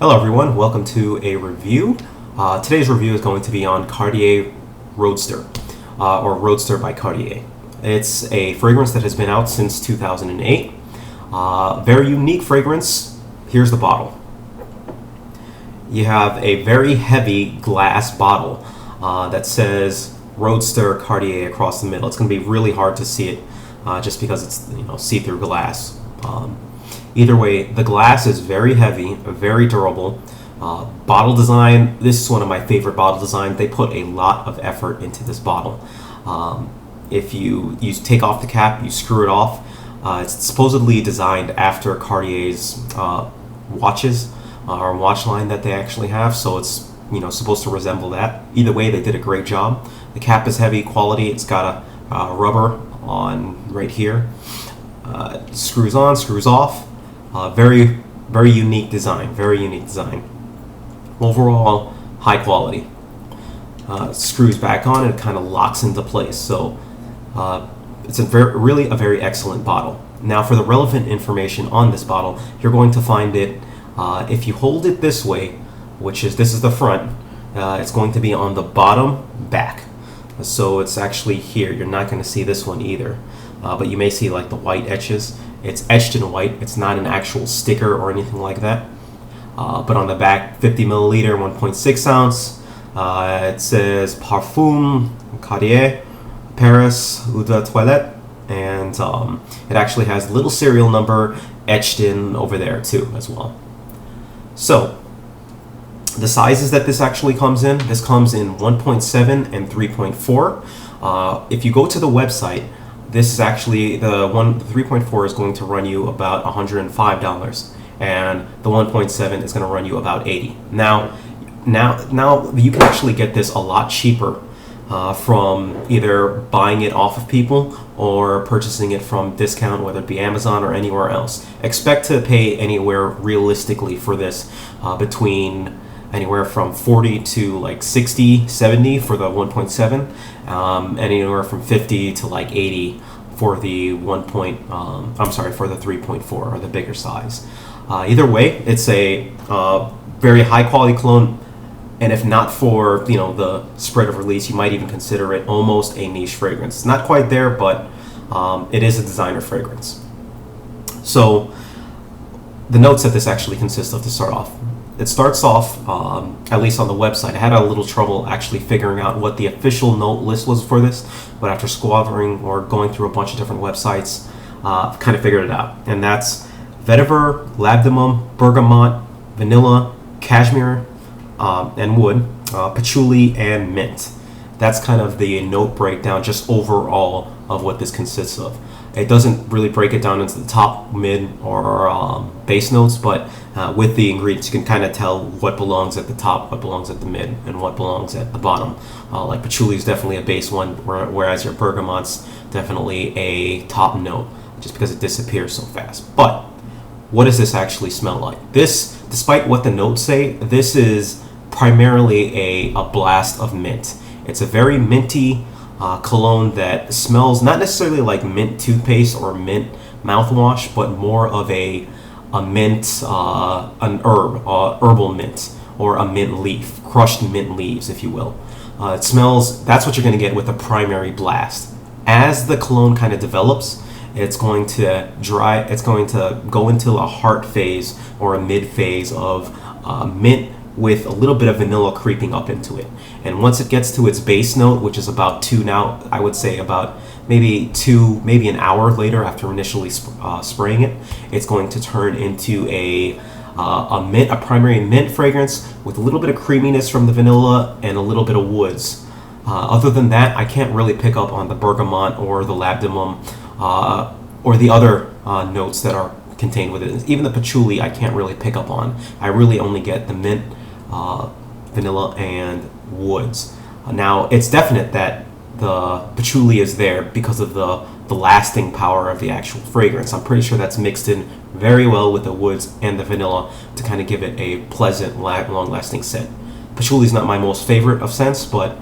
Hello everyone, welcome to a review. Today's review is going to be on Cartier Roadster, or Roadster by Cartier. It's a fragrance that has been out since 2008. Very unique fragrance. Here's the bottle. You have a very heavy glass bottle that says Roadster Cartier across the middle. It's going to be really hard to see it just because it's see-through glass. Either way, the glass is very heavy, very durable. Bottle design, this is one of my favorite bottle designs. They put a lot of effort into this bottle. If you take off the cap, you screw it off. It's supposedly designed after Cartier's watches or watch line that they actually have, so it's supposed to resemble that. Either way, they did a great job. The cap is heavy quality. It's got a rubber on right here. Screws on, screws off. Very unique design. Very unique design. Overall, high quality. Screws back on and it kind of locks into place. So it's really a very excellent bottle. Now, for the relevant information on this bottle, you're going to find it if you hold it this way, this is the front. It's going to be on the bottom back. So it's actually here. You're not going to see this one either, but you may see like the white etches. It's etched in white. It's not an actual sticker or anything like that. But on the back, 50 milliliter, 1.6 ounce. It says Parfum Cartier, Paris, Eau de Toilette, and it actually has little serial number etched in over there too as well. So the sizes that this actually comes in, this comes in 1.7 and 3.4. If you go to the website, this is actually the 3.4 is going to run you about $105, and the 1.7 is going to run you about $80. Now you can actually get this a lot cheaper from either buying it off of people or purchasing it from discount, whether it be Amazon or anywhere else. Expect to pay anywhere realistically for this between anywhere from 40 to like 60, 70 for the 1.7, and anywhere from 50 to like 80 for the for the 3.4 or the bigger size. Either way, it's a very high quality cologne, and if not for the spread of release, you might even consider it almost a niche fragrance. It's not quite there, but it is a designer fragrance. So the notes that this actually consists of to start off. It starts off, at least on the website, I had a little trouble actually figuring out what the official note list was for this, but after squabbling or going through a bunch of different websites, kind of figured it out. And that's vetiver, labdanum, bergamot, vanilla, cashmere, and wood, patchouli, and mint. That's kind of the note breakdown just overall of what this consists of. It doesn't really break it down into the top, mid, or base notes, but with the ingredients, you can kind of tell what belongs at the top, what belongs at the mid, and what belongs at the bottom. Like patchouli is definitely a base one, whereas your bergamot's definitely a top note, just because it disappears so fast. But what does this actually smell like? This, despite what the notes say, this is primarily a blast of mint. It's a very minty cologne that smells not necessarily like mint toothpaste or mint mouthwash, but more of a mint, an herb, herbal mint, or a mint leaf, crushed mint leaves, if you will. It smells, that's what you're going to get with a primary blast. As the cologne kind of develops, it's going to go into a heart phase or a mid phase of mint with a little bit of vanilla creeping up into it. And once it gets to its base note, which is about 2 now, I would say about maybe an hour later after initially spraying it, it's going to turn into a primary mint fragrance with a little bit of creaminess from the vanilla and a little bit of woods. Other than that, I can't really pick up on the bergamot or the labdanum or the other notes that are contained with it. Even the patchouli, I can't really pick up on. I really only get the mint, vanilla, and woods. Now, it's definite that the patchouli is there because of the lasting power of the actual fragrance. I'm pretty sure that's mixed in very well with the woods and the vanilla to kind of give it a pleasant, long-lasting scent. Patchouli is not my most favorite of scents, but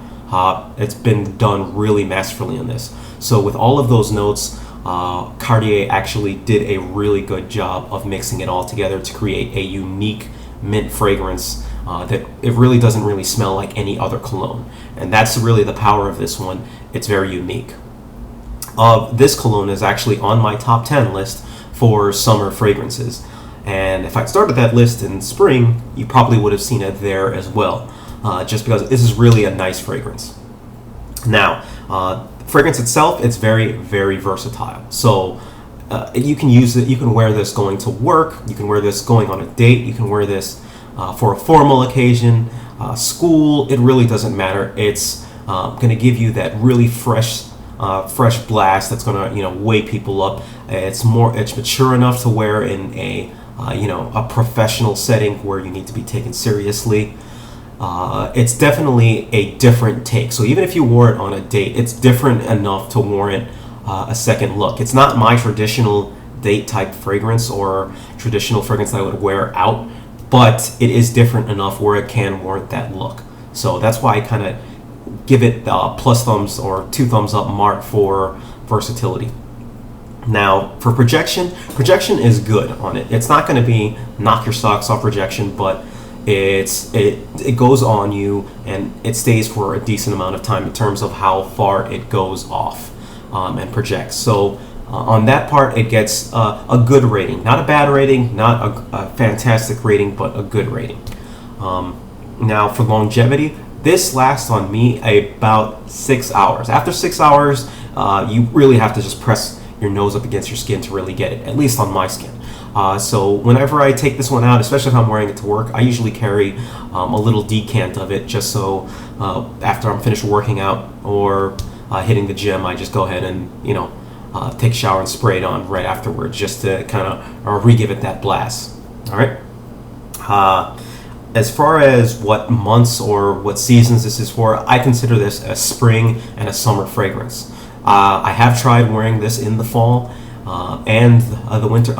it's been done really masterfully in this. So with all of those notes, Cartier actually did a really good job of mixing it all together to create a unique, mint fragrance that it really doesn't really smell like any other cologne. And that's really the power of this one. It's very unique. This cologne is actually on my top 10 list for summer fragrances. And if I started that list in spring, you probably would have seen it there as well, just because this is really a nice fragrance. Now, fragrance itself, it's very, very versatile. So you can use it, you can wear this going to work, you can wear this going on a date, you can wear this for a formal occasion, school, it really doesn't matter. It's going to give you that really fresh blast that's going to wake people up. It's mature enough to wear in a professional setting where you need to be taken seriously. It's definitely a different take. So even if you wore it on a date, it's different enough to warrant a second look. It's not my traditional date type fragrance or traditional fragrance that I would wear out, but it is different enough where it can warrant that look. So that's why I kind of give it plus thumbs or 2 thumbs up mark for versatility. Now for projection is good on it. It's not going to be knock your socks off projection, but it goes on you and it stays for a decent amount of time in terms of how far it goes off and projects. So on that part, it gets a good rating, not a bad rating, not a fantastic rating, but a good rating. Now for longevity, this lasts on me about 6 hours. After 6 hours, you really have to just press your nose up against your skin to really get it, at least on my skin. So whenever I take this one out, especially if I'm wearing it to work, I usually carry a little decant of it just so after I'm finished working out or hitting the gym, I just go ahead and take a shower and spray it on right afterwards just to kind of re-give it that blast. All right. As far as what months or what seasons this is for, I consider this a spring and a summer fragrance. I have tried wearing this in the fall and the winter.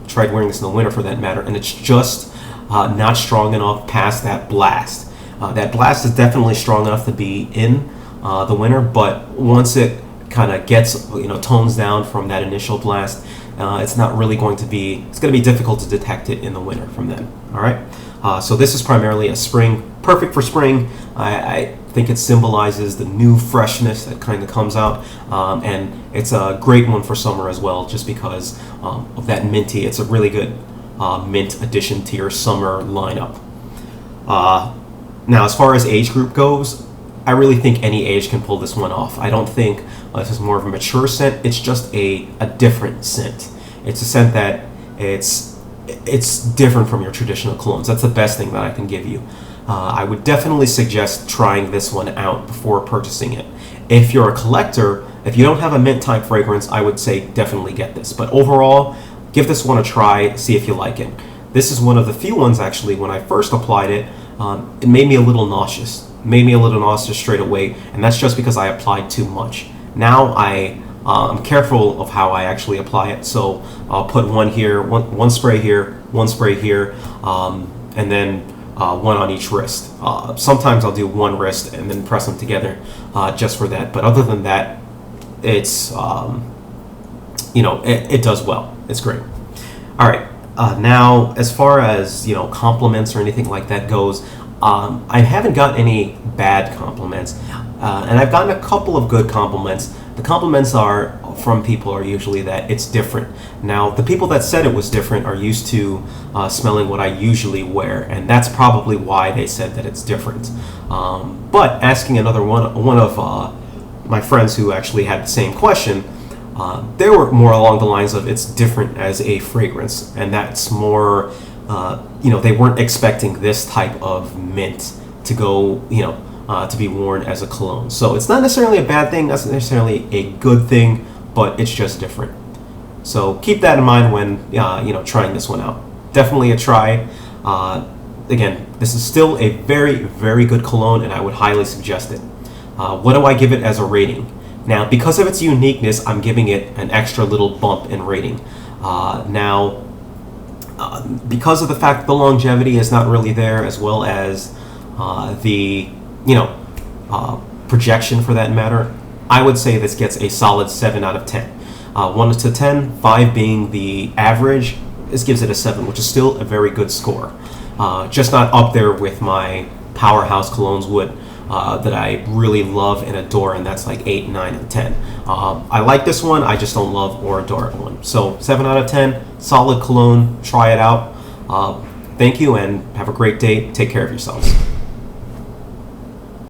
Tried wearing this in the winter for that matter, and it's just not strong enough past that blast. That blast is definitely strong enough to be in the winter, but once it kind of gets tones down from that initial blast, it's not really going to be. It's going to be difficult to detect it in the winter from then. All right. So this is primarily a spring, perfect for spring. I think it symbolizes the new freshness that kind of comes out, and it's a great one for summer as well, just because of that minty. It's a really good mint addition to your summer lineup. Now, as far as age group goes, I really think any age can pull this one off. I don't think this is more of a mature scent. It's just a different scent. It's a scent that it's different from your traditional colognes. That's the best thing that I can give you. I would definitely suggest trying this one out before purchasing it. If you're a collector, if you don't have a mint type fragrance, I would say definitely get this. But overall, give this one a try, see if you like it. This is one of the few ones actually, when I first applied it, it made me a little nauseous. Straight away, and that's just because I applied too much. Now I'm careful of how I actually apply it, so I'll put one here, one spray here, one spray here, and then one on each wrist. Sometimes I'll do one wrist and then press them together just for that. But other than that, it's it does well. It's great. All right. Now, as far as compliments or anything like that goes, I haven't gotten any bad compliments, and I've gotten a couple of good compliments. The compliments from people are usually that it's different. Now, the people that said it was different are used to smelling what I usually wear, and that's probably why they said that it's different. But asking another one of my friends who actually had the same question, they were more along the lines of it's different as a fragrance, and that's more, they weren't expecting this type of mint to go, to be worn as a cologne. So it's not necessarily a bad thing, not necessarily a good thing, but it's just different. So keep that in mind when trying this one out. Definitely a try. Again, this is still a very, very good cologne, and I would highly suggest it. What do I give it as a rating? Now, because of its uniqueness, I'm giving it an extra little bump in rating. Because of the fact the longevity is not really there, as well as the projection for that matter, I would say this gets a solid 7 out of 10. 1 to 10, 5 being the average, this gives it a 7, which is still a very good score. just not up there with my powerhouse colognes would. That I really love and adore, and that's like 8, 9, and 10. I like this one, I just don't love or adore one. So 7 out of 10, solid cologne, try it out. Thank you and have a great day. Take care of yourselves.